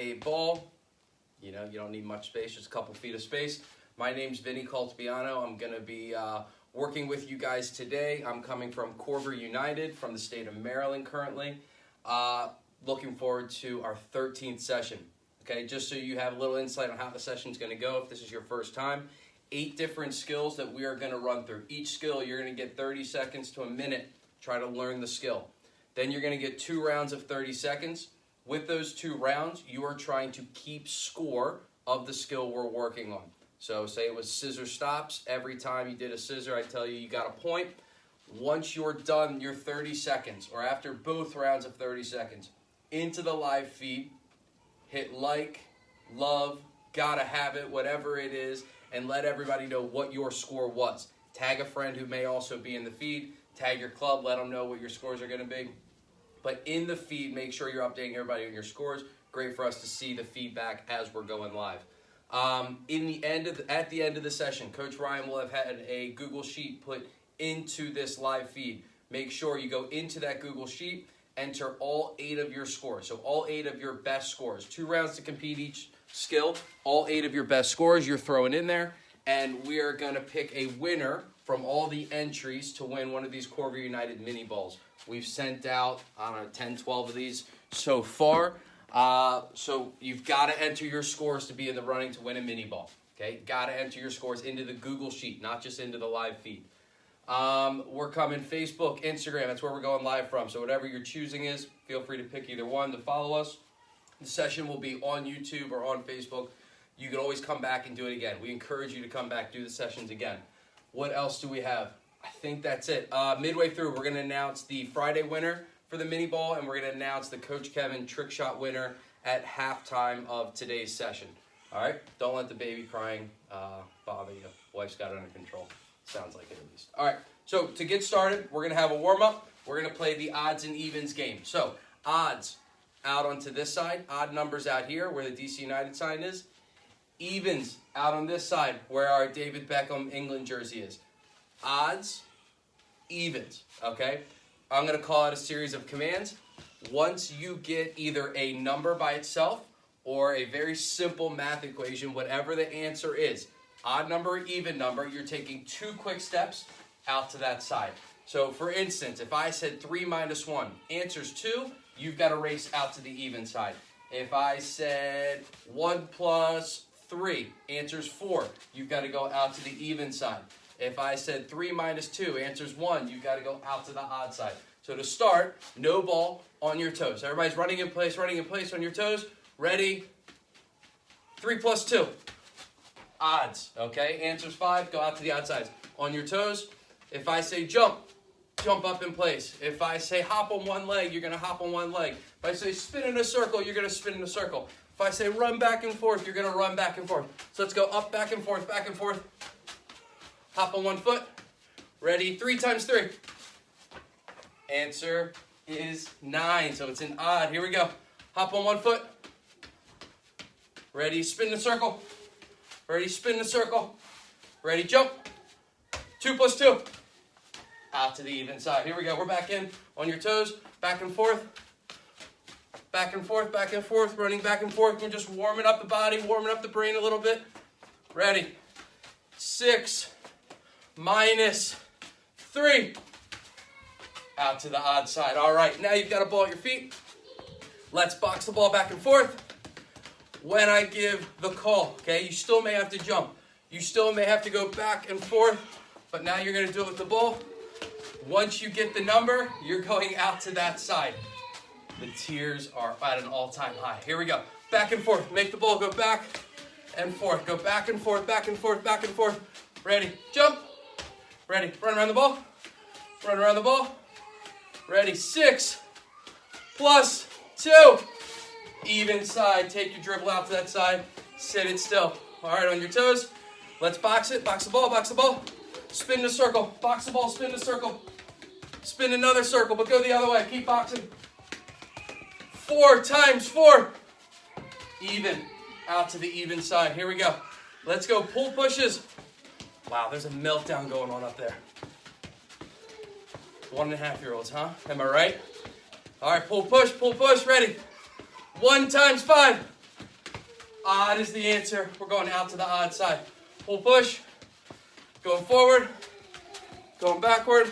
a ball. You know, you don't need much space, just a couple feet of space. My name's Vinny Caltabiano. I'm going to be working with you guys today. I'm coming from Corver United from the state of Maryland currently. Looking forward to our 13th session. Okay, just so you have a little insight on how the session's going to go if this is your first time. 8 different skills that we are going to run through. Each skill, you're going to get 30 seconds to a minute. Try to learn the skill. Then you're going to get 2 rounds of 30 seconds. With those 2 rounds, you are trying to keep score of the skill we're working on. So say it was scissor stops. Every time you did a scissor, I tell you, you got a point. Once you're done your 30 seconds, or after both rounds of 30 seconds, into the live feed, hit like, love, gotta have it, whatever it is, and let everybody know what your score was. Tag a friend who may also be in the feed. Tag your club, let them know what your scores are going to be. But in the feed, make sure you're updating everybody on your scores. Great for us to see the feedback as we're going live. At the end of the session, Coach Ryan will have had a Google Sheet put into this live feed. Make sure you go into that Google Sheet, enter all 8 of your scores. So all 8 of your best scores. 2 rounds to compete each skill. All 8 of your best scores you're throwing in there. And we are going to pick a winner from all the entries to win one of these Corver United mini balls. We've sent out, I don't know, 10, 12 of these so far. So you've got to enter your scores to be in the running to win a mini ball. Okay, got to enter your scores into the Google Sheet, not just into the live feed. We're coming Facebook, Instagram. That's where we're going live from. So whatever your choosing is, feel free to pick either one to follow us. The session will be on YouTube or on Facebook. You can always come back and do it again. We encourage you to come back, do the sessions again. What else do we have? I think that's it. Midway through, we're going to announce the Friday winner for the mini ball, and we're going to announce the Coach Kevin trick shot winner at halftime of today's session. All right? Don't let the baby crying bother you. Wife's got it under control. Sounds like it at least. All right, so to get started, we're going to have a warm-up. We're going to play the odds and evens game. So odds out onto this side, odd numbers out here where the DC United sign is. Evens out on this side where our David Beckham England jersey is. Odds, evens, okay? I'm going to call out a series of commands. Once you get either a number by itself or a very simple math equation, whatever the answer is, odd number or even number, you're taking 2 quick steps out to that side. So for instance, if I said 3 minus 1, answer's 2, you've got to race out to the even side. If I said 1 plus 3, answer's 4, you've got to go out to the even side. If I said 3 minus 2, answer's 1, you've got to go out to the odd side. So to start, no ball on your toes. Everybody's running in place on your toes. Ready? 3 plus 2. Odds, okay? Answer's 5, go out to the odd sides. On your toes, if I say jump, jump up in place. If I say hop on one leg, you're going to hop on one leg. If I say spin in a circle, you're going to spin in a circle. If I say run back and forth, you're going to run back and forth. So let's go up, back and forth, back and forth. Hop on one foot. Ready? 3 times 3. Answer is 9, so it's an odd. Here we go. Hop on one foot. Ready? Spin the circle. Ready? Spin the circle. Ready? Jump. 2 plus 2. Out to the even side. Here we go. We're back in. On your toes. Back and forth. Back and forth, back and forth. Running back and forth. We're just warming up the body, warming up the brain a little bit. Ready? 6 minus 3. Out to the odd side. All right. Now you've got a ball at your feet. Let's box the ball back and forth. When I give the call, okay, you still may have to jump. You still may have to go back and forth, but now you're going to do it with the ball. Once you get the number, you're going out to that side. The tears are at an all-time high. Here we go. Back and forth. Make the ball go back and forth. Go back and forth, back and forth, back and forth. Ready. Jump. Ready. Run around the ball. Run around the ball. Ready. 6 plus 2. Even side. Take your dribble out to that side. Sit it still. All right, on your toes. Let's box it. Box the ball. Box the ball. Spin the circle. Box the ball. Spin the circle. Spin another circle, but go the other way. Keep boxing. 4 times 4. Even. Out to the even side. Here we go. Let's go. Pull pushes. Wow, there's a meltdown going on up there. 1.5-year-olds, huh? Am I right? All right, pull push. Ready. 1 times 5. Odd is the answer. We're going out to the odd side. Pull, push. Going forward. Going backward.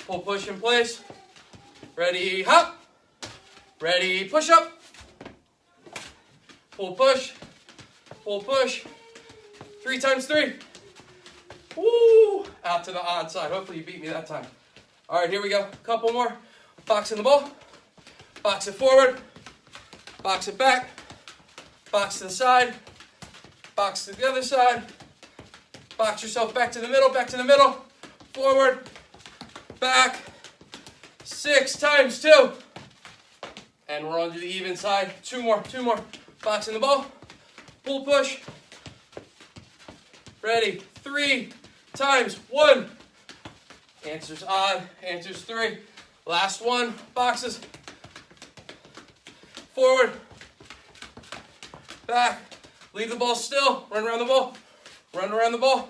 Pull, push in place. Ready, hop. Ready, push up. Pull, push. Pull, push. 3 times 3. Woo! Out to the odd side. Hopefully you beat me that time. All right, here we go. Couple more. Boxing the ball. Box it forward. Box it back. Box to the side. Box to the other side. Box yourself back to the middle. Back to the middle. Forward. Back. 6 times 2. And we're on to the even side. 2 more. 2 more. Boxing the ball. Pull, push. Ready. 3 times 1. Answer's odd. Answer's 3. Last one. Boxes. Forward. Back. Leave the ball still. Run around the ball. Run around the ball.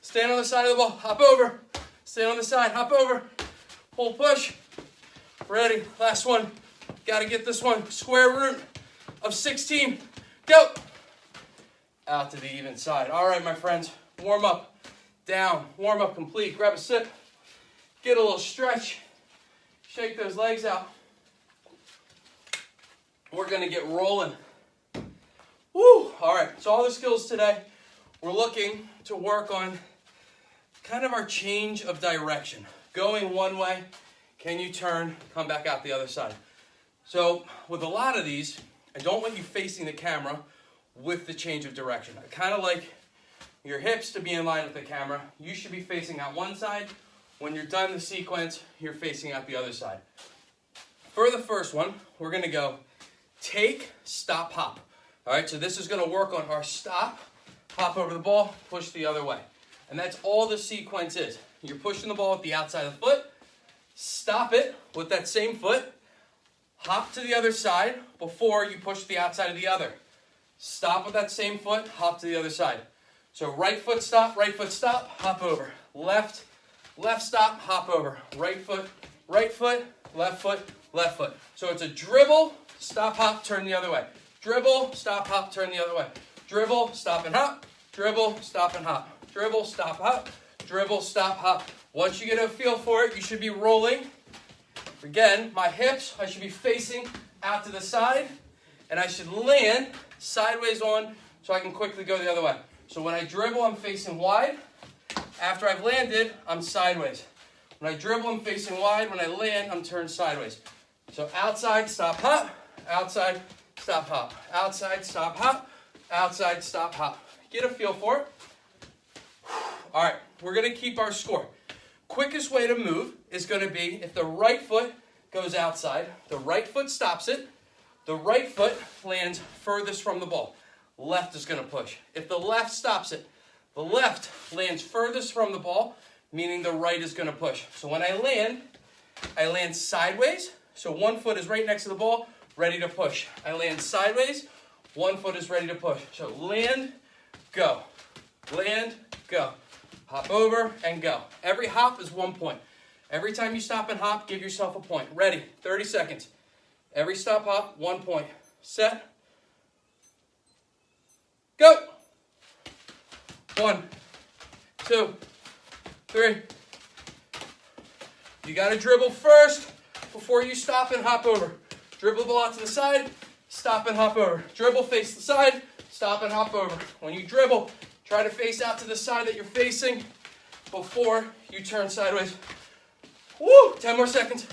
Stand on the side of the ball. Hop over. Stand on the side. Hop over. Pull, push. Ready. Last one. Got to get this one. Square root of 16. Go. Out to the even side. All right, my friends. Warm up. Down. Warm up complete. Grab a sip. Get a little stretch. Shake those legs out. We're going to get rolling. Woo! All right, so all the skills today, we're looking to work on kind of our change of direction. Going one way, can you turn, come back out the other side? So with a lot of these, I don't want you facing the camera with the change of direction. I kind of like your hips to be in line with the camera. You should be facing out one side. When you're done the sequence, you're facing out the other side. For the first one, we're going to go take, stop, hop. All right, so this is going to work on our stop, hop over the ball, push the other way. And that's all the sequence is. You're pushing the ball with the outside of the foot, stop it with that same foot, hop to the other side before you push the outside of the other. Stop with that same foot, hop to the other side. So right foot, stop, hop over. Left stop, hop over. Right foot, left foot, left foot. So it's a dribble, stop, hop, turn the other way. Dribble, stop, hop, turn the other way. Dribble, stop and hop. Dribble, stop and hop. Dribble, stop, hop. Dribble, stop, hop. Once you get a feel for it, you should be rolling. Again, my hips, I should be facing out to the side. And I should land sideways on so I can quickly go the other way. So when I dribble, I'm facing wide. After I've landed, I'm sideways. When I dribble, I'm facing wide. When I land, I'm turned sideways. So outside, stop, hop. Outside, stop, hop. Outside, stop, hop. Outside, stop, hop. Get a feel for it. All right, we're going to keep our score. Quickest way to move is going to be if the right foot goes outside, the right foot stops it, the right foot lands furthest from the ball. Left is going to push. If the left stops it, the left lands furthest from the ball, meaning the right is going to push. So when I land sideways. So one foot is right next to the ball, ready to push. I land sideways, one foot is ready to push. So land, go. Land, go. Hop over and go. Every hop is 1 point. Every time you stop and hop, give yourself a point. Ready, 30 seconds. Every stop, hop, 1 point. Set. Go. 1, 2, 3. You got to dribble first before you stop and hop over. Dribble the ball out to the side, stop and hop over. Dribble, face the side, stop and hop over. When you dribble, try to face out to the side that you're facing before you turn sideways. Woo! 10 more seconds.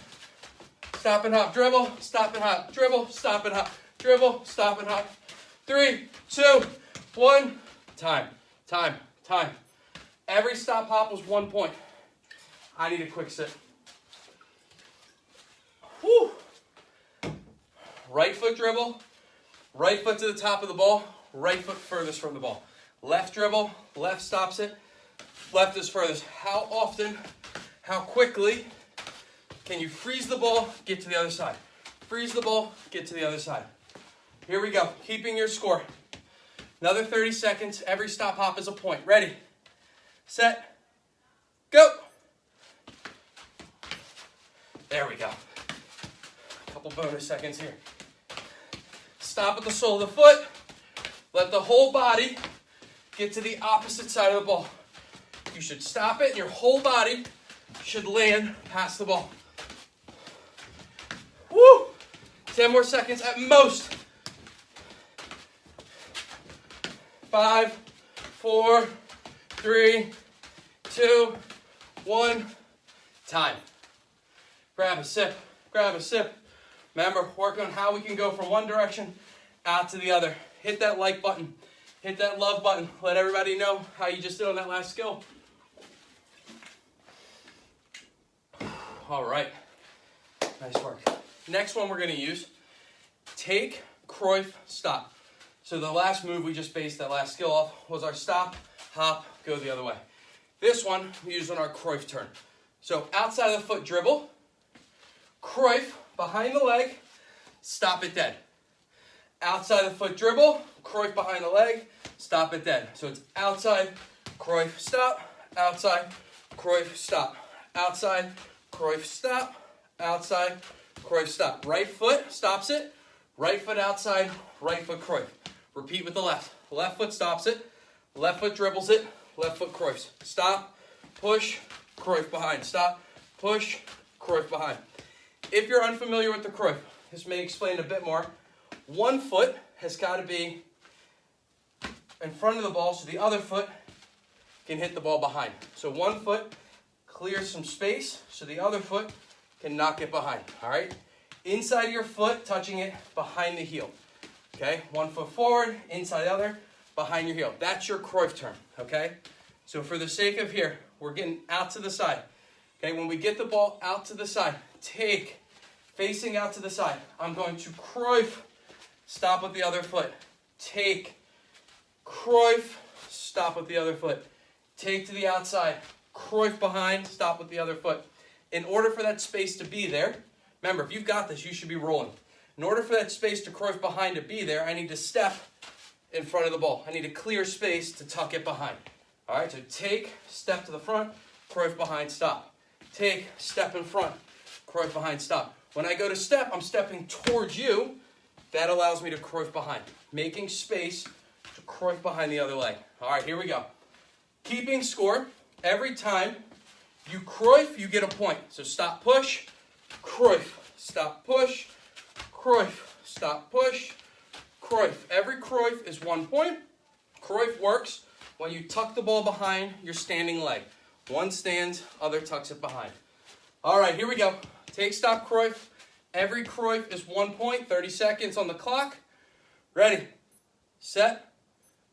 Stop and hop, dribble, stop and hop, dribble, stop and hop, dribble, stop and hop. 3, 2, 1. Time. Every stop hop was 1 point. I need a quick sip. Woo! Right foot dribble, right foot to the top of the ball, right foot furthest from the ball. Left dribble, left stops it, left is furthest. How often, how quickly can you freeze the ball, get to the other side? Freeze the ball, get to the other side. Here we go, keeping your score. Another 30 seconds, every stop hop is a point. Ready, set, go. There we go. A couple bonus seconds here. Stop at the sole of the foot. Let the whole body get to the opposite side of the ball. You should stop it, and your whole body should land past the ball. Woo! 10 more seconds at most. 5, 4, 3, 2, 1. Time. Grab a sip. Grab a sip. Remember, work on how we can go from one direction out to the other. Hit that like button. Hit that love button. Let everybody know how you just did on that last skill. All right. Nice work. Next one we're going to use, take, Cruyff, stop. So the last move we just based that last skill off was our stop, hop, go the other way. This one we use on our Cruyff turn. So outside of the foot dribble, Cruyff, behind the leg, stop it dead. Outside of the foot dribble, Cruyff behind the leg, stop it dead. So it's outside, Cruyff, stop, outside, Cruyff, stop, outside, Cruyff, stop, outside, Cruyff, stop. Right foot stops it, right foot outside, right foot Cruyff. Repeat with the left. Left foot stops it, left foot dribbles it, left foot Cruyffs. Stop, push, Cruyff behind. Stop, push, Cruyff behind. If you're unfamiliar with the Cruyff, this may explain a bit more. One foot has got to be in front of the ball so the other foot can hit the ball behind. So one foot clears some space so the other foot can knock it behind. All right? Inside of your foot, touching it behind the heel. Okay? One foot forward, inside the other, behind your heel. That's your Cruyff turn. Okay? So for the sake of here, we're getting out to the side. Okay? When we get the ball out to the side, take, facing out to the side. I'm going to Cruyff, stop with the other foot. Take, Cruyff, stop with the other foot. Take to the outside. Cruyff behind, stop with the other foot. In order for that space to be there, remember, if you've got this, you should be rolling. In order for that space to Cruyff behind to be there, I need to step in front of the ball. I need to clear space to tuck it behind. All right, so take, step to the front, Cruyff behind, stop. Take, step in front, Cruyff behind, stop. When I go to step, I'm stepping towards you. That allows me to Cruyff behind, making space to Cruyff behind the other leg. All right, here we go. Keeping score, every time you Cruyff, you get a point. So stop, push, Cruyff, stop, push, Cruyff, stop, push, Cruyff. Every Cruyff is 1 point. Cruyff works when you tuck the ball behind your standing leg. One stands, other tucks it behind. All right, here we go. Take, stop, Cruyff. Every Cruyff is 1 point, 30 seconds on the clock. Ready, set,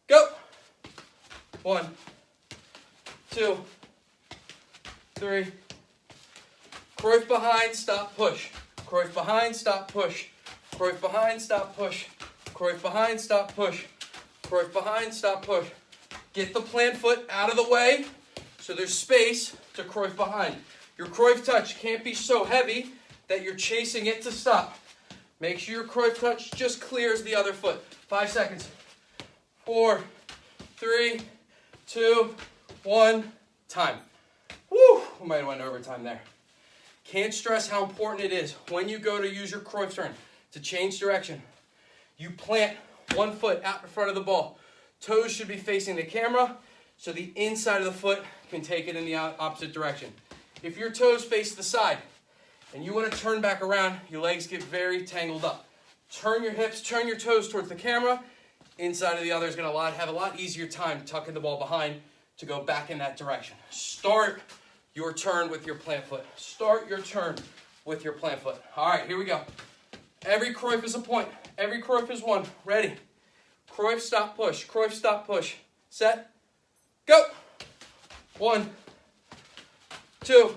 go. 1, 2, 3. Cruyff behind, stop, push. Cruyff behind, stop, push. Cruyff behind, stop, push. Cruyff behind, stop, push. Cruyff behind, stop, push. Get the plant foot out of the way so there's space to Cruyff behind. Your Cruyff touch can't be so heavy that you're chasing it to stop. Make sure your Cruyff touch just clears the other foot. 5 seconds. 4, 3, 2, 1. Time. Woo! We might have went overtime there. Can't stress how important it is when you go to use your Cruyff turn to change direction. You plant one foot out in front of the ball. Toes should be facing the camera so the inside of the foot can take it in the opposite direction. If your toes face the side and you want to turn back around, your legs get very tangled up. Turn your hips, turn your toes towards the camera. Inside of the other is going to have a lot easier time tucking the ball behind to go back in that direction. Start your turn with your plant foot. Start your turn with your plant foot. All right, here we go. Every Cruyff is a point. Every Cruyff is 1. Ready. Cruyff, stop, push. Cruyff, stop, push. Set. Go. 1, 2.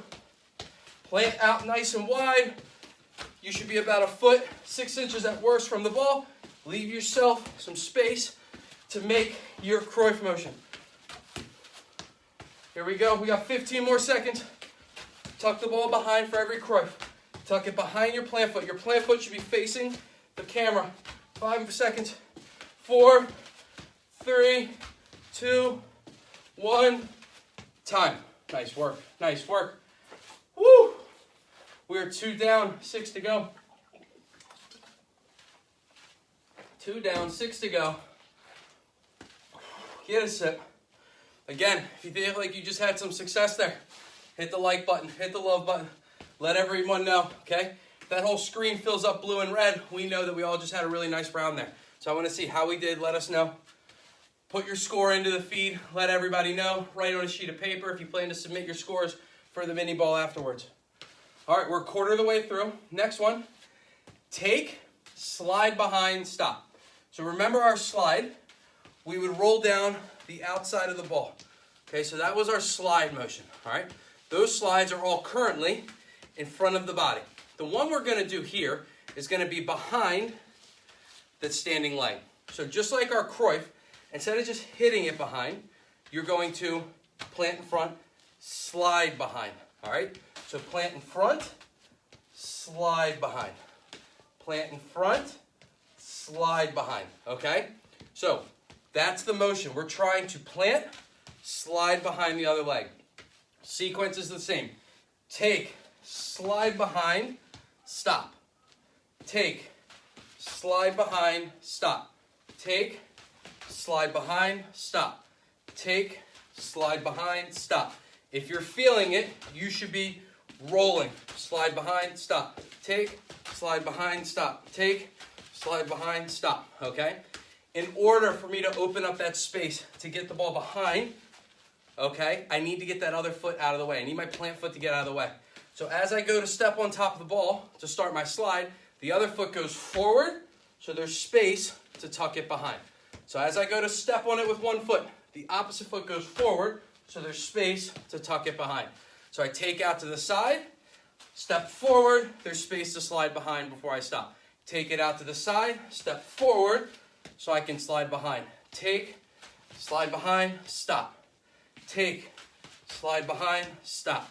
Plant out nice and wide. You should be about 1 foot, 6 inches at worst from the ball. Leave yourself some space to make your Cruyff motion. Here we go. We got 15 more seconds. Tuck the ball behind for every Cruyff. Tuck it behind your plant foot. Your plant foot should be facing the camera. 5 seconds. 4, 3, 2, 1. Time. Nice work. Nice work. Woo! We're 2 down, 6 to go. 2 down, 6 to go. Get a sip. Again, if you feel like you just had some success there, hit the like button, hit the love button. Let everyone know, okay? If that whole screen fills up blue and red, we know that we all just had a really nice round there. So I want to see how we did. Let us know. Put your score into the feed. Let everybody know. Write on a sheet of paper if you plan to submit your scores for the mini ball afterwards. All right, we're a quarter of the way through. Next one, take, slide behind, stop. So remember our slide. We would roll down the outside of the ball. Okay, so that was our slide motion, all right? Those slides are all currently in front of the body. The one we're going to do here is going to be behind the standing leg. So just like our Cruyff, instead of just hitting it behind, you're going to plant in front, slide behind, all right? So plant in front, slide behind. Plant in front, slide behind, okay? So that's the motion. We're trying to plant, slide behind the other leg. Sequence is the same. Take, slide behind, stop. Take, slide behind, stop. Take, slide behind, stop. Take, slide behind, stop. If you're feeling it, you should be rolling. Slide behind, stop. Take, slide behind, stop. Take, slide behind, stop, okay? In order for me to open up that space to get the ball behind, okay, I need to get that other foot out of the way. I need my plant foot to get out of the way. So as I go to step on top of the ball to start my slide, the other foot goes forward, so there's space to tuck it behind. So as I go to step on it with one foot, the opposite foot goes forward, so there's space to tuck it behind. So I take out to the side, step forward, there's space to slide behind before I stop. Take it out to the side, step forward, so I can slide behind. Take, slide behind, stop. Take, slide behind, stop.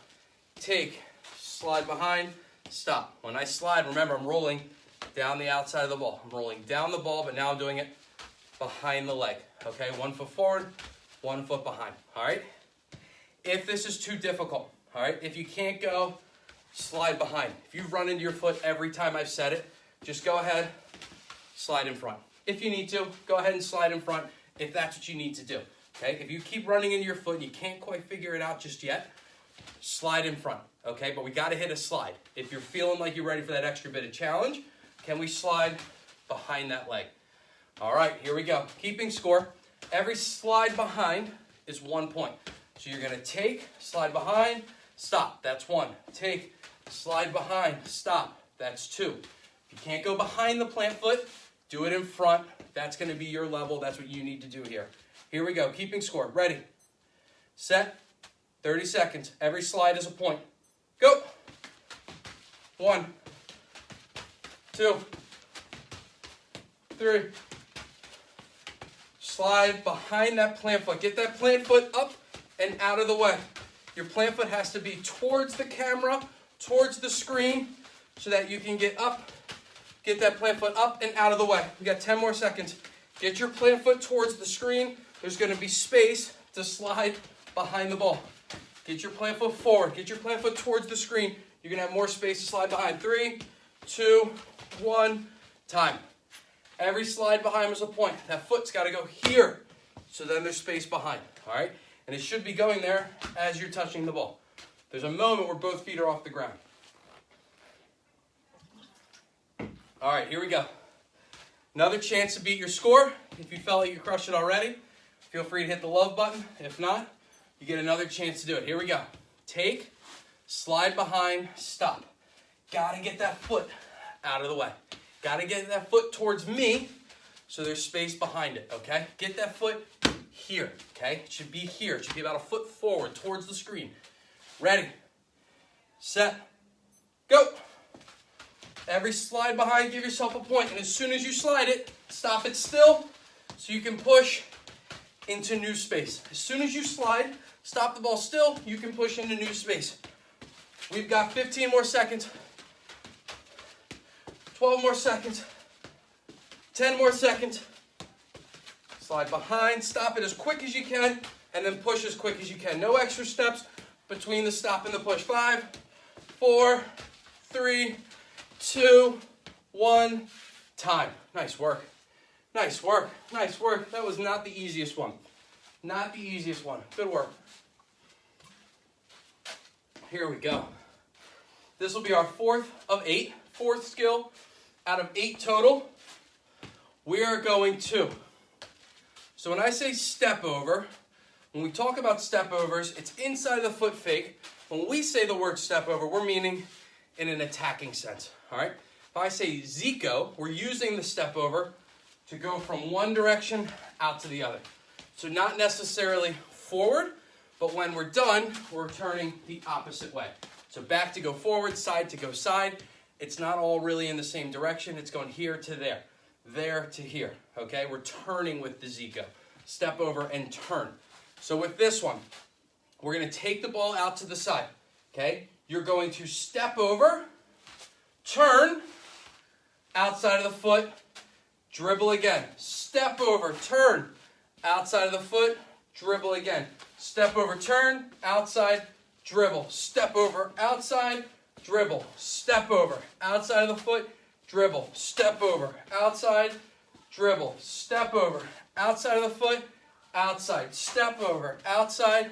Take, slide behind, stop. When I slide, remember I'm rolling down the outside of the ball. I'm rolling down the ball, but now I'm doing it behind the leg. Okay, 1 foot forward, 1 foot behind. All right? If this is too difficult, all right, if you can't go, slide behind. If you run into your foot every time I've said it, just go ahead, slide in front. If you need to, go ahead and slide in front if that's what you need to do. Okay, if you keep running into your foot and you can't quite figure it out just yet, slide in front. Okay, but we got to hit a slide. If you're feeling like you're ready for that extra bit of challenge, can we slide behind that leg? All right, here we go. Keeping score. Every slide behind is 1 point. So you're going to take, slide behind, stop. That's 1. Take, slide behind, stop. That's 2. If you can't go behind the plant foot, do it in front. That's going to be your level. That's what you need to do here. Here we go. Keeping score. Ready. Set. 30 seconds. Every slide is a point. Go. 1, 2, 3. Slide behind that plant foot. Get that plant foot up and out of the way. Your plant foot has to be towards the camera, towards the screen, so that you can get up. Get that plant foot up and out of the way. We got 10 more seconds. Get your plant foot towards the screen. There's going to be space to slide behind the ball. Get your plant foot forward. Get your plant foot towards the screen. You're going to have more space to slide behind. 3, 2, 1, time. Every slide behind is a point. That foot's got to go here, so then there's space behind. All right? And it should be going there as you're touching the ball. There's a moment where both feet are off the ground. All right, here we go. Another chance to beat your score. If you felt like you crushed it already, feel free to hit the love button. If not, you get another chance to do it. Here we go. Take, slide behind, stop. Got to get that foot out of the way. Got to get that foot towards me so there's space behind it, okay? Get that foot here, okay? It should be here. It should be about a foot forward towards the screen. Ready, set, go. Every slide behind, give yourself a point. And as soon as you slide it, stop it still so you can push into new space. As soon as you slide, stop the ball still, you can push into new space. We've got 15 more seconds. 12 more seconds. 10 more seconds. Slide behind, stop it as quick as you can, and then push as quick as you can. No extra steps between the stop and the push. 5, 4, 3, 2, 1, time. Nice work. Nice work. Nice work. That was not the easiest one. Not the easiest one. Good work. Here we go. This will be our fourth skill out of 8 total. We are going to, so when I say step over, when we talk about step overs, it's inside of the foot fake. When we say the word step over, we're meaning in an attacking sense, all right? If I say Zeeco, we're using the step over to go from one direction out to the other. So not necessarily forward, but when we're done, we're turning the opposite way. So back to go forward, side to go side. It's not all really in the same direction. It's going here to there to here, okay? We're turning with the Zeeco. Step over and turn. So with this one, we're going to take the ball out to the side, okay? You're going to step over, turn, outside of the foot, dribble again. Step over, turn, outside of the foot, dribble again. Step over, turn, outside, dribble. Step over, outside, dribble. Step over, outside of the foot, dribble. Step over, outside, dribble. Step over, outside of the foot, outside. Step over, outside,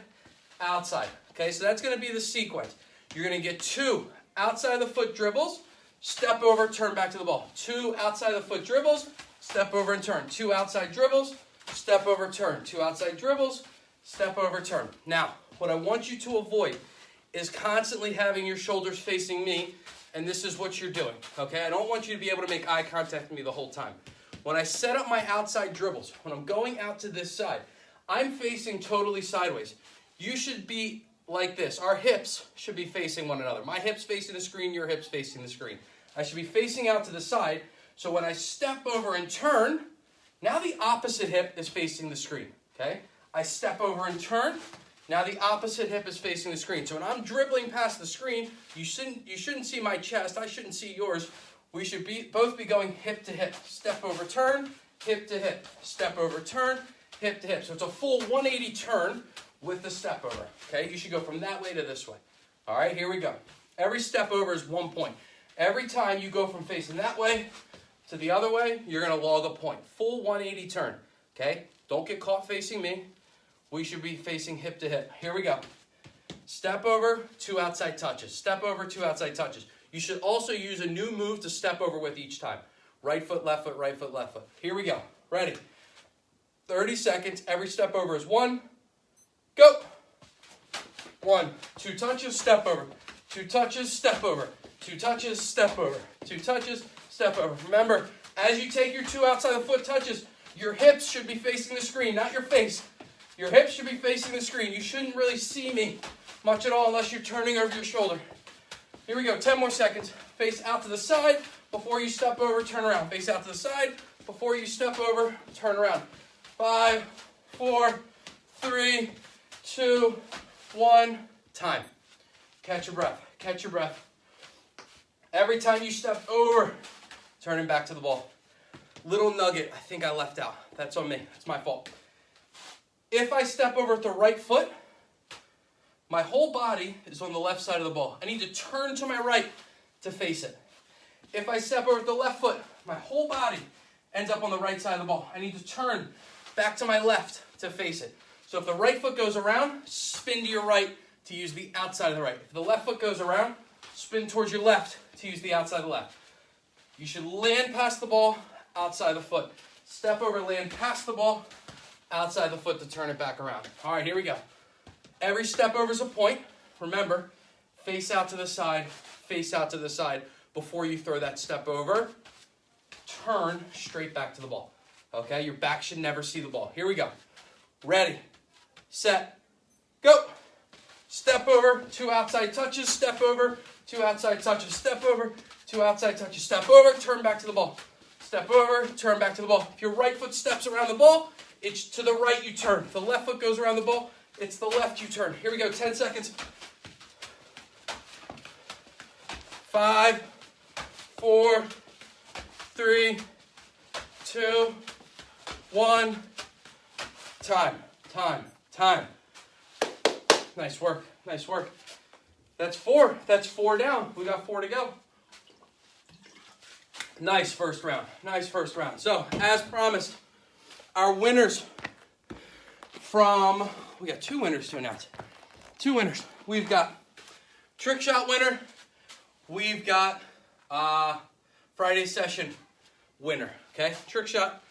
outside. Okay, so that's going to be the sequence. You're going to get 2 outside of the foot dribbles, step over, turn back to the ball. 2 outside of the foot dribbles, step over and turn. 2 outside dribbles, step over, turn. 2 outside dribbles, step over, turn. Now, what I want you to avoid is constantly having your shoulders facing me, and this is what you're doing, okay? I don't want you to be able to make eye contact with me the whole time. When I set up my outside dribbles, when I'm going out to this side, I'm facing totally sideways. You should be like this. Our hips should be facing one another. My hips facing the screen, your hips facing the screen. I should be facing out to the side, so when I step over and turn, now the opposite hip is facing the screen, okay? I step over and turn, now the opposite hip is facing the screen. So when I'm dribbling past the screen, you shouldn't see my chest, I shouldn't see yours. We should both be going hip to hip. Step over, turn, hip to hip. Step over, turn, hip to hip. So it's a full 180 turn with the step over, okay? You should go from that way to this way. All right, here we go. Every step over is 1 point. Every time you go from facing that way to the other way, you're going to log a point. Full 180 turn, okay? Don't get caught facing me. We should be facing hip to hip. Here we go. Step over, 2 outside touches. Step over, 2 outside touches. You should also use a new move to step over with each time. Right foot, left foot, right foot, left foot. Here we go. Ready? 30 seconds. Every step over is 1. Go. 1, 2 touches, step over. 2 touches, step over. 2 touches, step over. 2 touches, step over. Remember, as you take your 2 outside the foot touches, your hips should be facing the screen, not your face. Your hips should be facing the screen. You shouldn't really see me much at all unless you're turning over your shoulder. Here we go, 10 more seconds. Face out to the side before you step over, turn around. Face out to the side before you step over, turn around. 5, 4, 3, 2, 1, time. Catch your breath, catch your breath. Every time you step over, turning back to the ball. Little nugget I think I left out. That's on me, it's my fault. If I step over with the right foot, my whole body is on the left side of the ball. I need to turn to my right to face it. If I step over with the left foot, my whole body ends up on the right side of the ball. I need to turn back to my left to face it. So if the right foot goes around, spin to your right to use the outside of the right. If the left foot goes around, spin towards your left to use the outside of the left. You should land past the ball, outside the foot. Step over, land past the ball, outside the foot to turn it back around. All right, here we go. Every step over is a point. Remember, face out to the side, face out to the side before you throw that step over. Turn straight back to the ball. Okay, your back should never see the ball. Here we go. Ready, set, go. Step over, 2 outside touches, step over, 2 outside touches, step over, 2 outside touches, step over, turn back to the ball. Step over, turn back to the ball. If your right foot steps around the ball, it's to the right you turn. If the left foot goes around the ball, it's the left you turn. Here we go, 10 seconds. 5, 4, 3, 2, 1. Time, time, time. Nice work, nice work. That's 4. That's 4 down. We got 4 to go. Nice first round. Nice first round. So, as promised, our winners we got 2 winners to announce. 2 winners. We've got trick shot winner. We've got Friday session winner. Okay, trick shot,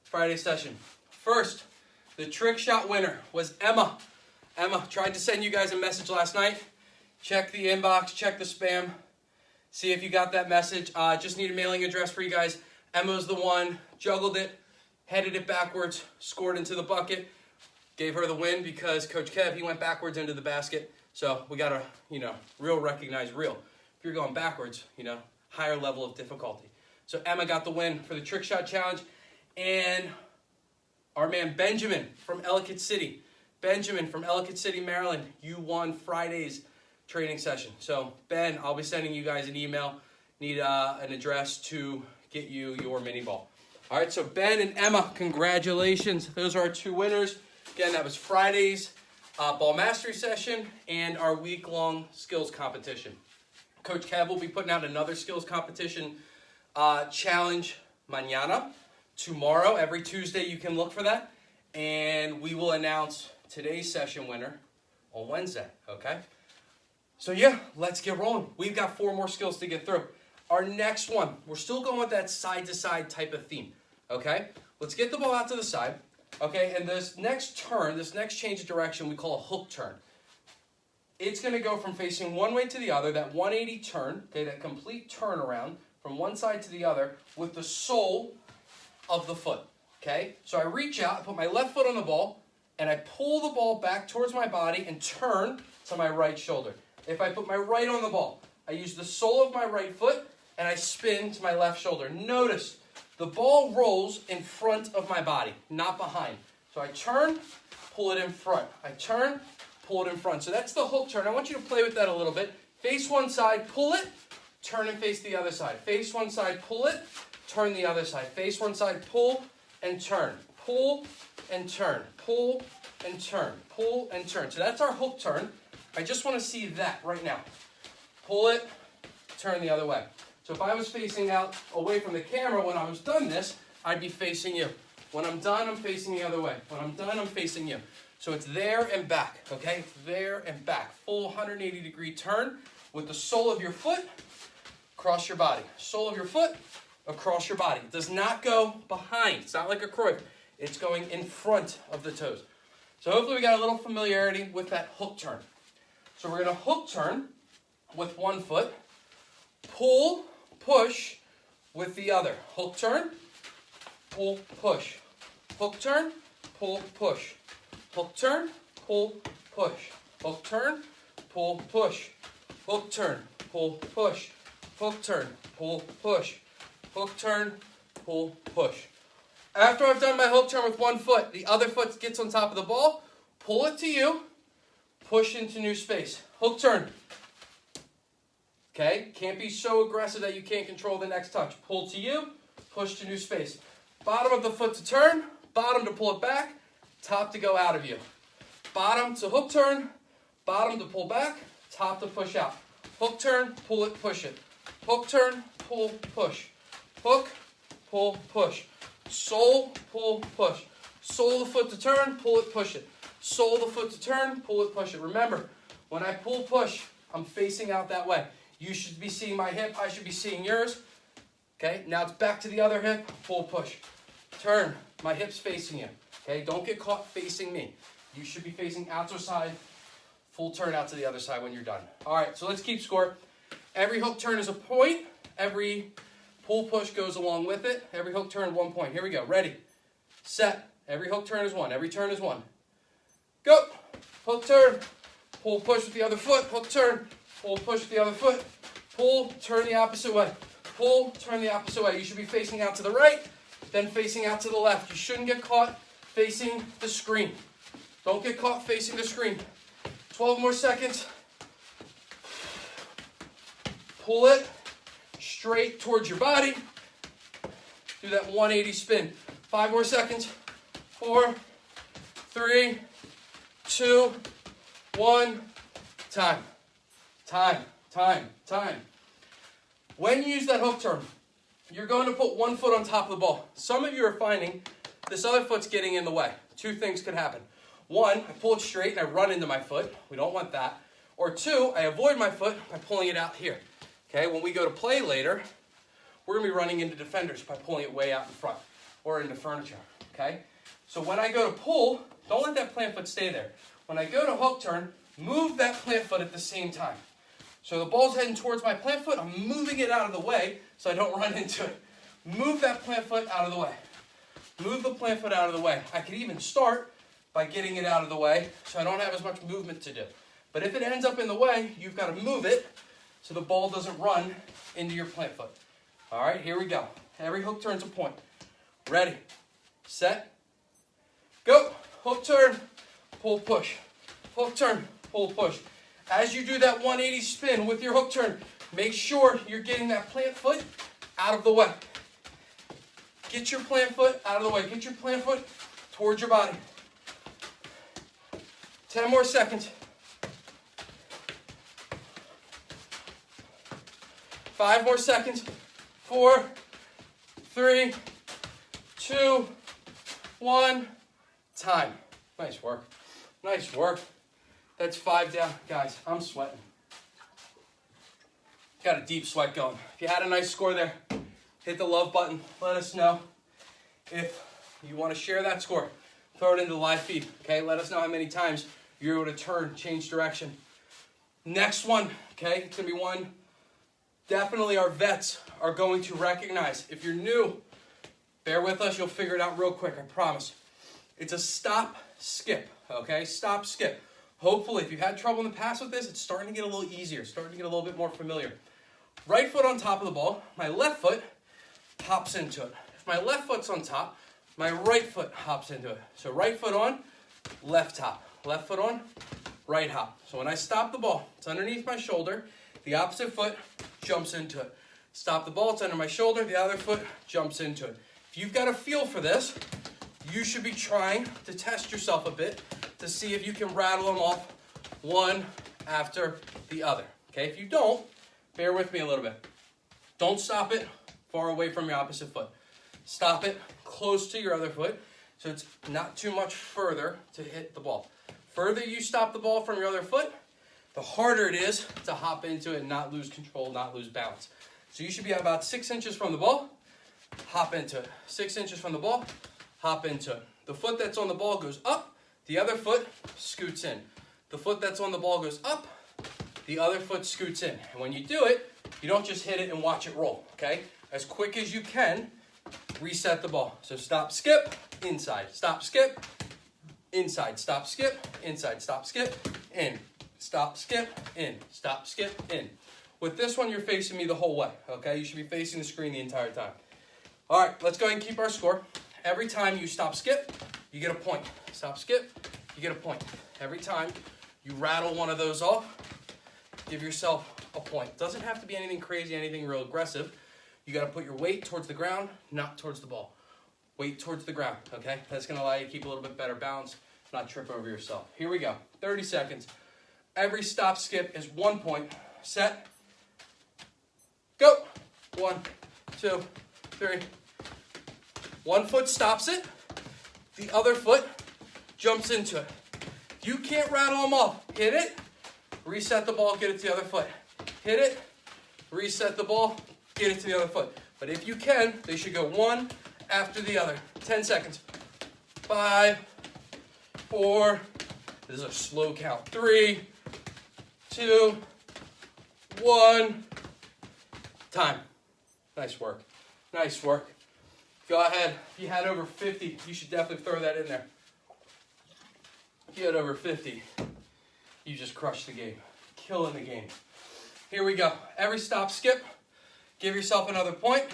Friday session. First, the trick shot winner was Emma. Emma tried to send you guys a message last night. Check the inbox, check the spam. See if you got that message. Just need a mailing address for you guys. Emma's the one, juggled it, headed it backwards, scored into the bucket. Gave her the win because Coach Kev, he went backwards into the basket. So we got to, real recognize real. If you're going backwards, higher level of difficulty. So Emma got the win for the trick shot challenge. And our man Benjamin from Ellicott City. Benjamin from Ellicott City, Maryland. You won Friday's training session. So Ben, I'll be sending you guys an email. Need an address to get you your mini ball. All right, so Ben and Emma, congratulations. Those are our 2 winners. Again, that was Friday's ball mastery session and our week-long skills competition. Coach Kev will be putting out another skills competition challenge mañana. Tomorrow, every Tuesday, you can look for that. And we will announce today's session winner on Wednesday, okay? So yeah, let's get rolling. We've got 4 more skills to get through. Our next one, we're still going with that side-to-side type of theme, okay? Let's get the ball out to the side, okay? And this next turn, this next change of direction, we call a hook turn. It's going to go from facing one way to the other, that 180 turn, okay, that complete turnaround from one side to the other with the sole of the foot, okay? So I reach out, I put my left foot on the ball, and I pull the ball back towards my body and turn to my right shoulder. If I put my right on the ball, I use the sole of my right foot, and I spin to my left shoulder. Notice the ball rolls in front of my body, not behind. So I turn, pull it in front. I turn, pull it in front. So that's the hook turn. I want you to play with that a little bit. Face one side, pull it, turn and face the other side. Face one side, pull it, turn the other side. Face one side, pull and turn. Pull and turn. Pull and turn. Pull and turn. So that's our hook turn. I just want to see that right now. Pull it, turn the other way. So if I was facing out away from the camera when I was done this, I'd be facing you. When I'm done, I'm facing the other way. When I'm done, I'm facing you. So it's there and back, okay? There and back. Full 180-degree turn with the sole of your foot across your body. Sole of your foot across your body. It does not go behind. It's not like a Cruyff. It's going in front of the toes. So hopefully we got a little familiarity with that hook turn. So we're going to hook turn with one foot, pull, push with the other. Hook turn, pull, push. Hook turn, pull, push. Hook turn, pull, push. Hook turn, pull, push. Hook turn, pull, push. Hook turn, pull, push. Hook turn, pull, push. After I've done my hook turn with one foot, the other foot gets on top of the ball, pull it to you, push into new space. Hook turn. Okay? Can't be so aggressive that you can't control the next touch. Pull to you, push to new space. Bottom of the foot to turn, bottom to pull it back, top to go out of you. Bottom to hook turn, bottom to pull back, top to push out. Hook turn, pull it, push it. Hook turn, pull, push. Hook, pull, push. Sole, pull, push. Sole the foot to turn, pull it, push it. Sole the foot to turn, pull it, push it. Remember, when I pull, push, I'm facing out that way. You should be seeing my hip. I should be seeing yours. Okay, now it's back to the other hip. Pull, push. Turn. My hip's facing you. Okay, don't get caught facing me. You should be facing out to the side. Full turn out to the other side when you're done. All right, so let's keep score. Every hook turn is a point. Every pull, push goes along with it. Every hook turn, 1 point. Here we go. Ready, set. Every hook turn is 1. Every turn is 1. Go. Hook turn. Pull, push with the other foot. Hook turn. Pull, push with the other foot. Pull, turn the opposite way. Pull, turn the opposite way. You should be facing out to the right, then facing out to the left. You shouldn't get caught facing the screen. Don't get caught facing the screen. 12 more seconds. Pull it straight towards your body. Do that 180 spin. 5 more seconds. 4, 3, 2, 1. Time. Time, time, time. When you use that hook turn, you're going to put one foot on top of the ball. Some of you are finding this other foot's getting in the way. 2 things could happen. One, I pull it straight and I run into my foot. We don't want that. Or two, I avoid my foot by pulling it out here. Okay, when we go to play later, we're going to be running into defenders by pulling it way out in front or into furniture. Okay, so when I go to pull, don't let that plant foot stay there. When I go to hook turn, move that plant foot at the same time. So the ball's heading towards my plant foot, I'm moving it out of the way so I don't run into it. Move that plant foot out of the way. Move the plant foot out of the way. I could even start by getting it out of the way so I don't have as much movement to do. But if it ends up in the way, you've got to move it so the ball doesn't run into your plant foot. All right, here we go. Every hook turn's a point. Ready, set, go. Hook turn, pull, push. Hook turn, pull, push. As you do that 180 spin with your hook turn, make sure you're getting that plant foot out of the way. Get your plant foot out of the way. Get your plant foot towards your body. 10 more seconds. 5 more seconds. 4, 3, 2, 1. Time. Nice work. Nice work. That's 5 down. Guys, I'm sweating. Got a deep sweat going. If you had a nice score there, hit the love button. Let us know. If you want to share that score, throw it into the live feed. Okay, let us know how many times you're able to turn, change direction. Next one, okay, it's going to be one definitely our vets are going to recognize. If you're new, bear with us, you'll figure it out real quick, I promise. It's a stop, skip, okay? Stop, skip. Hopefully, if you've had trouble in the past with this, it's starting to get a little easier, starting to get a little bit more familiar. Right foot on top of the ball, my left foot hops into it. If my left foot's on top, my right foot hops into it. So right foot on, left hop. Left foot on, right hop. So when I stop the ball, it's underneath my shoulder, the opposite foot jumps into it. Stop the ball, it's under my shoulder, the other foot jumps into it. If you've got a feel for this, you should be trying to test yourself a bit to see if you can rattle them off one after the other. Okay, if you don't, bear with me a little bit. Don't stop it far away from your opposite foot. Stop it close to your other foot so it's not too much further to hit the ball. Further you stop the ball from your other foot, the harder it is to hop into it and not lose control, not lose balance. So you should be about 6 inches from the ball, hop into it. 6 inches from the ball, hop into it. The foot that's on the ball goes up, the other foot scoots in. The foot that's on the ball goes up, the other foot scoots in. And when you do it, you don't just hit it and watch it roll, okay? As quick as you can, reset the ball. So stop, skip, inside. Stop, skip, inside. Stop, skip, inside. Stop, skip, in. Stop, skip, in. Stop, skip, in. With this one, you're facing me the whole way, okay? You should be facing the screen the entire time. All right, let's go ahead and keep our score. Every time you stop, skip, you get a point. Stop, skip, you get a point. Every time you rattle one of those off, give yourself a point. Doesn't have to be anything crazy, anything real aggressive. You got to put your weight towards the ground, not towards the ball. Weight towards the ground, okay? That's going to allow you to keep a little bit better balance, not trip over yourself. Here we go. 30 seconds. Every stop, skip is 1 point. Set. Go. 1, 2, 3. One foot stops it. The other foot jumps into it. You can't rattle them off. Hit it. Reset the ball. Get it to the other foot. Hit it. Reset the ball. Get it to the other foot. But if you can, they should go one after the other. 10 seconds. 5, 4. This is a slow count. 3, 2, 1. Time. Nice work. Nice work. Go ahead. If you had over 50, you should definitely throw that in there. If you had over 50, you just crushed the game. Killing the game. Here we go. Every stop, skip. Give yourself another point.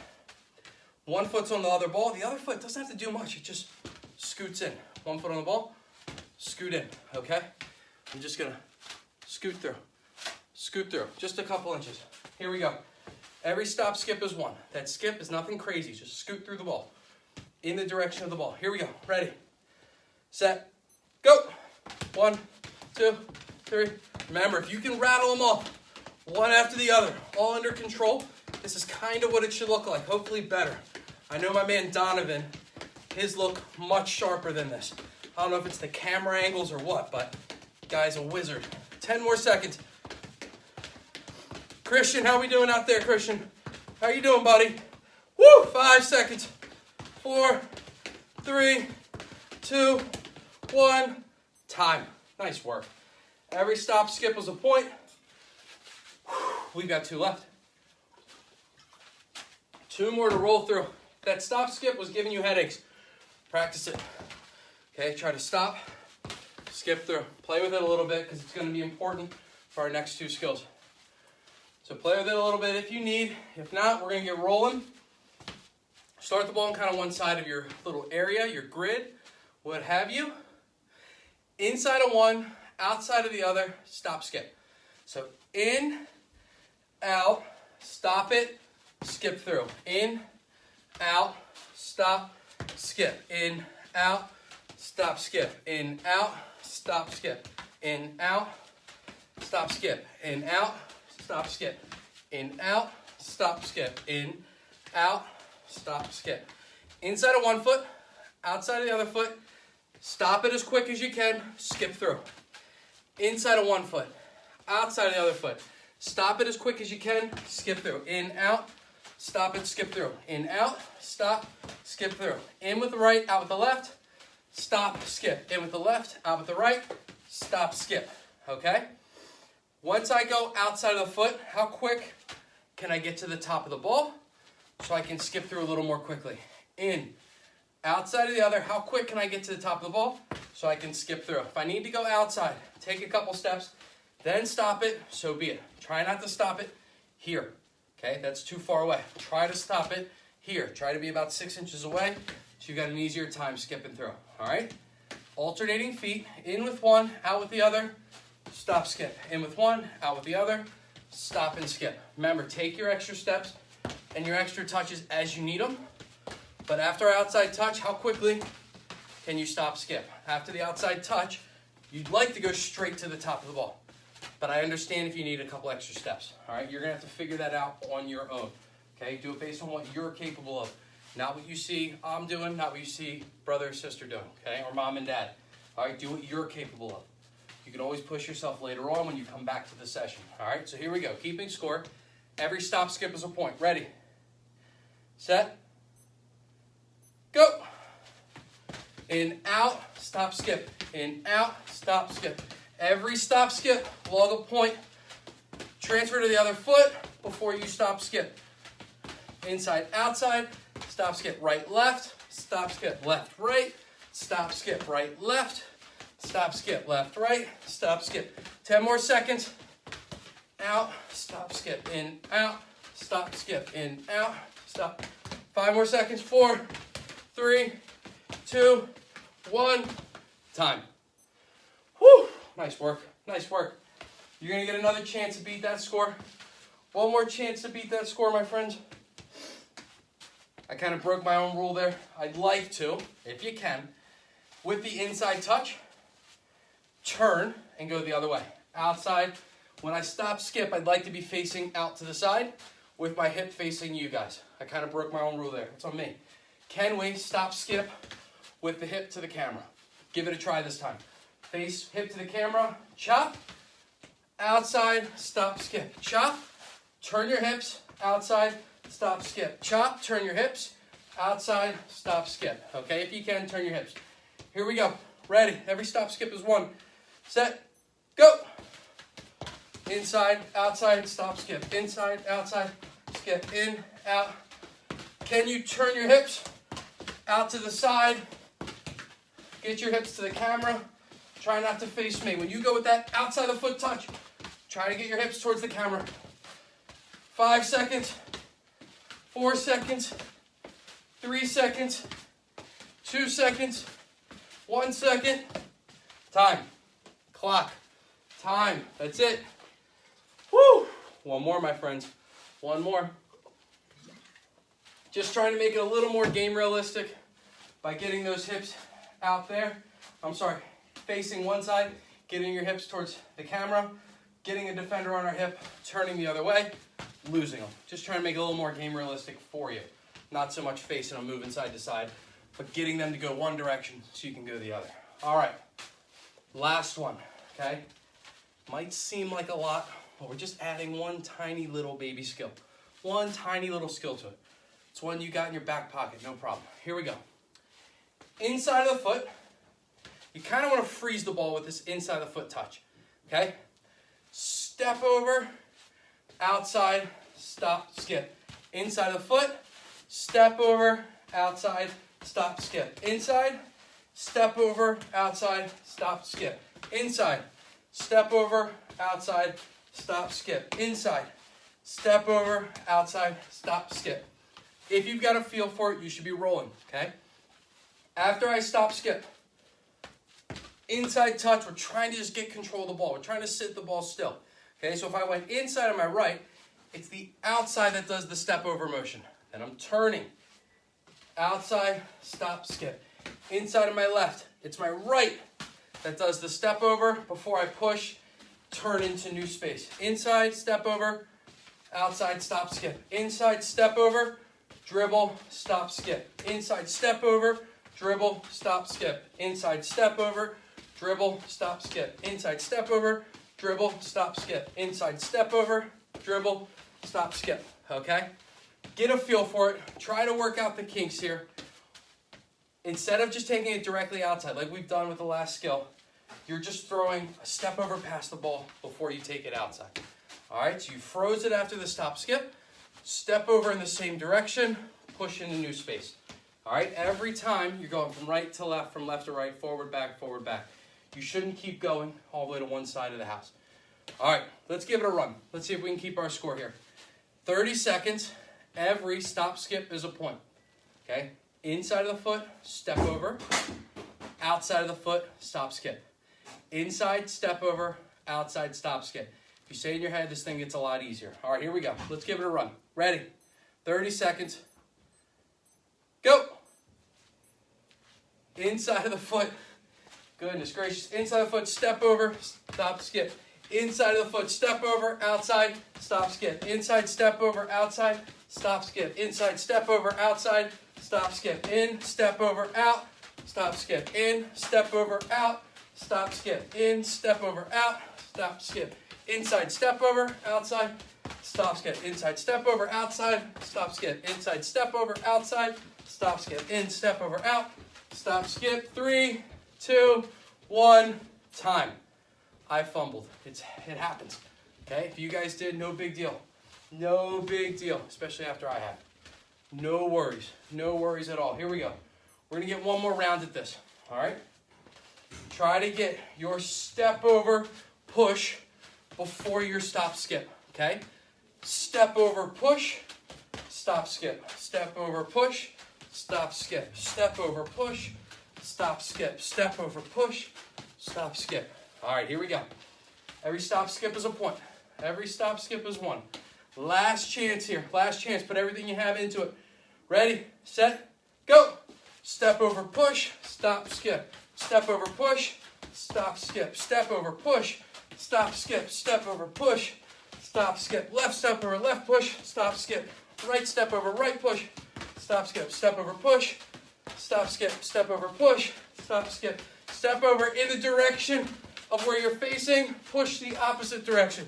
One foot's on the other ball. The other foot doesn't have to do much. It just scoots in. One foot on the ball, scoot in, okay? I'm just going to scoot through. Scoot through. Just a couple inches. Here we go. Every stop, skip is 1. That skip is nothing crazy. Just scoot through the ball. In the direction of the ball. Here we go. Ready. Set. Go. 1, 2, 3. Remember, if you can rattle them off, one after the other, all under control, this is kind of what it should look like. Hopefully better. I know my man Donovan, his look much sharper than this. I don't know if it's the camera angles or what, but guy's a wizard. 10 more seconds. Christian, how we doing out there, Christian? How you doing, buddy? Woo! 5 seconds. 4, 3, 2, 1. Time. Nice work. Every stop, skip was a point. We've got 2 left. 2 more to roll through. That stop, skip was giving you headaches. Practice it. Okay, try to stop, skip through. Play with it a little bit because it's going to be important for our next 2 skills. So play with it a little bit if you need. If not, we're going to get rolling. Start the ball on kind of one side of your little area, your grid, what have you. Inside of one, outside of the other, stop, skip. So in, out, stop it, skip through. In, out, stop, skip. In, out, stop, skip. In, out, stop, skip. In, out, stop, skip. In, out, stop, skip. In, out, stop, skip. In, out, stop, skip. Inside of one foot, outside of the other foot, stop it as quick as you can, skip through. Inside of one foot, outside of the other foot, stop it as quick as you can, skip through. In, out, stop it, skip through. In, out, stop, skip through. In with the right, out with the left, stop, skip. In with the left, out with the right, stop, skip. Okay? Once I go outside of the foot, how quick can I get to the top of the ball so I can skip through a little more quickly? In, outside of the other, how quick can I get to the top of the ball so I can skip through? If I need to go outside, take a couple steps, then stop it, so be it. Try not to stop it here. Okay, that's too far away. Try to stop it here. Try to be about 6 inches away so you got an easier time skipping through. All right? Alternating feet, in with one, out with the other, stop, skip. In with one, out with the other, stop and skip. Remember, take your extra steps and your extra touches as you need them. But after outside touch, how quickly can you stop, skip? After the outside touch, you'd like to go straight to the top of the ball. But I understand if you need a couple extra steps. All right, you're going to have to figure that out on your own. Okay, do it based on what you're capable of. Not what you see I'm doing, not what you see brother or sister doing, okay, or mom and dad. All right, do what you're capable of. You can always push yourself later on when you come back to the session. All right, so here we go. Keeping score. Every stop, skip is a point. Ready, set, go. In, out, stop, skip. In, out, stop, skip. Every stop, skip, log a point. Transfer to the other foot before you stop, skip. Inside, outside, stop, skip. Right, left, stop, skip. Left, right, stop, skip. Right, left, stop, skip. Left, right, stop, skip. 10 more seconds. Out, stop, skip. In, out, stop, skip. In, out, stop. 5 more seconds. 4, 3, 2, 1. Time. Whew. Nice work. Nice work. You're going to get another chance to beat that score. One more chance to beat that score, my friends. I kind of broke my own rule there. I'd like to, if you can, with the inside touch, turn and go the other way. Outside. When I stop, skip, I'd like to be facing out to the side with my hip facing you guys. I kind of broke my own rule there. It's on me. Can we stop, skip with the hip to the camera? Give it a try this time. Face, hip to the camera, chop, outside, stop, skip, chop, turn your hips, outside, stop, skip, chop, turn your hips, outside, stop, skip. Okay, if you can, turn your hips. Here we go. Ready. Every stop, skip is 1. Set, go. Inside, outside, stop, skip. Inside, outside, skip. In, out. Can you turn your hips out to the side? Get your hips to the camera. Try not to face me. When you go with that outside the foot touch, try to get your hips towards the camera. 5 seconds, 4 seconds, 3 seconds, 2 seconds, 1 second. Time. Clock. Time. That's it. Woo! One more, my friends. One more. Just trying to make it a little more game realistic by getting those hips out there. I'm sorry. Facing one side, getting your hips towards the camera, getting a defender on our hip, turning the other way, losing them. Just trying to make it a little more game realistic for you. Not so much facing them, moving side to side, but getting them to go one direction so you can go the other. All right, last one, okay? Might seem like a lot, but we're just adding one tiny little baby skill. One tiny little skill to it. It's one you got in your back pocket, no problem. Here we go. Inside of the foot, you kind of want to freeze the ball with this inside of the foot touch, okay? Step over, outside, stop, skip. Inside of the foot, step over, outside, stop, skip. Inside, step over, outside, stop, skip. Inside, step over, outside, stop, skip. Inside, step over, outside, stop, skip. If you've got a feel for it, you should be rolling, okay? After I stop, skip, inside touch, we're trying to just get control of the ball. We're trying to sit the ball still. Okay, so if I went inside on my right, it's the outside that does the step over motion. Then I'm turning. Outside, stop, skip. Inside of my left, it's my right that does the step over before I push, turn into new space. Inside, step over, outside, stop, skip. Inside, step over, dribble, stop, skip. Inside, step over, dribble, stop, skip. Inside, step over, dribble, stop, skip. Inside, step over, dribble, stop, skip. Inside, step over, dribble, stop, skip. Okay? Get a feel for it. Try to work out the kinks here. Instead of just taking it directly outside, like we've done with the last skill, you're just throwing a step over past the ball before you take it outside. All right? So you froze it after the stop, skip. Step over in the same direction, push into new space. All right? Every time you're going from right to left, from left to right, forward, back, forward, back. You shouldn't keep going all the way to one side of the house. All right, let's give it a run. Let's see if we can keep our score here. 30 seconds. Every stop, skip is a point. Okay? Inside of the foot, step over. Outside of the foot, stop, skip. Inside, step over. Outside, stop, skip. If you say in your head, this thing gets a lot easier. All right, here we go. Let's give it a run. Ready? 30 seconds. Go. Inside of the foot. Goodness gracious. Inside of the foot, step over, stop, skip. Inside of the foot, step over, outside, stop, skip. Inside, step over, outside, stop, skip. Inside, step over, outside, stop, skip. In, step over, out, stop, skip. In, step over, out, stop, skip. In, step over, out, stop, skip. Inside, step over, outside, stop, skip. Inside, step over, outside, stop, skip. Inside, step over, outside, stop, skip. In, step over, out, stop, skip. 3, 2, 1, time. I fumbled. It happens. Okay? If you guys did, no big deal. No big deal, especially after I had. No worries. No worries at all. Here we go. We're going to get one more round at this. All right? Try to get your step over push before your stop skip. Okay? Step over push, stop skip. Step over push, stop skip. Step over push, stop, skip. Step over, push, stop, skip. All right, here we go. Every stop, skip is a point. Every stop, skip is one. Last chance here. Last chance. Put everything you have into it. Ready, set, go. Step over, push, stop, skip. Step over, push, stop, skip. Step over, push, stop, skip. Step over, push, stop, skip. Left step over, left push, stop, skip. Right step over, right push, stop, skip. Step over, push, stop, skip. Step over, push, stop, skip. Step over in the direction of where you're facing, push the opposite direction.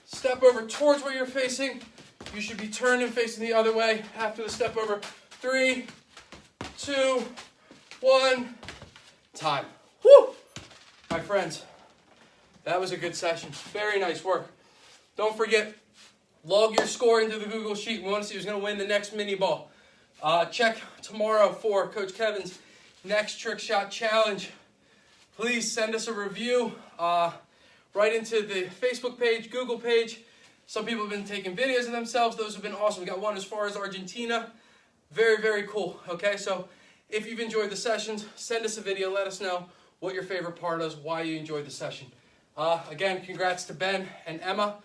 Step over towards where you're facing. You should be turned and facing the other way after the step over. 3, 2, 1, time. Woo! My friends, that was a good session. Very nice work. Don't forget, log your score into the Google Sheet. We want to see who's going to win the next mini ball. Check tomorrow for Coach Kevin's next trick shot challenge. Please send us a review right into the Facebook page, Google page. Some people have been taking videos of themselves. Those have been awesome. We got one as far as Argentina. Very, very cool. Okay, so if you've enjoyed the sessions, send us a video. Let us know what your favorite part is, why you enjoyed the session. Again, congrats to Ben and Emma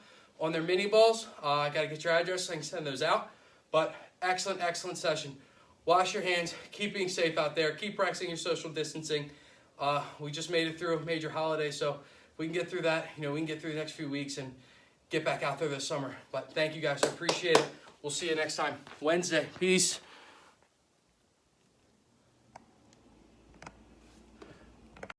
on their mini balls. I got to get your address so I can send those out. But excellent, excellent session. Wash your hands. Keep being safe out there. Keep practicing your social distancing. We just made it through a major holiday, so if we can get through that, we can get through the next few weeks and get back out there this summer. But thank you guys. I appreciate it. We'll see you next time. Wednesday. Peace.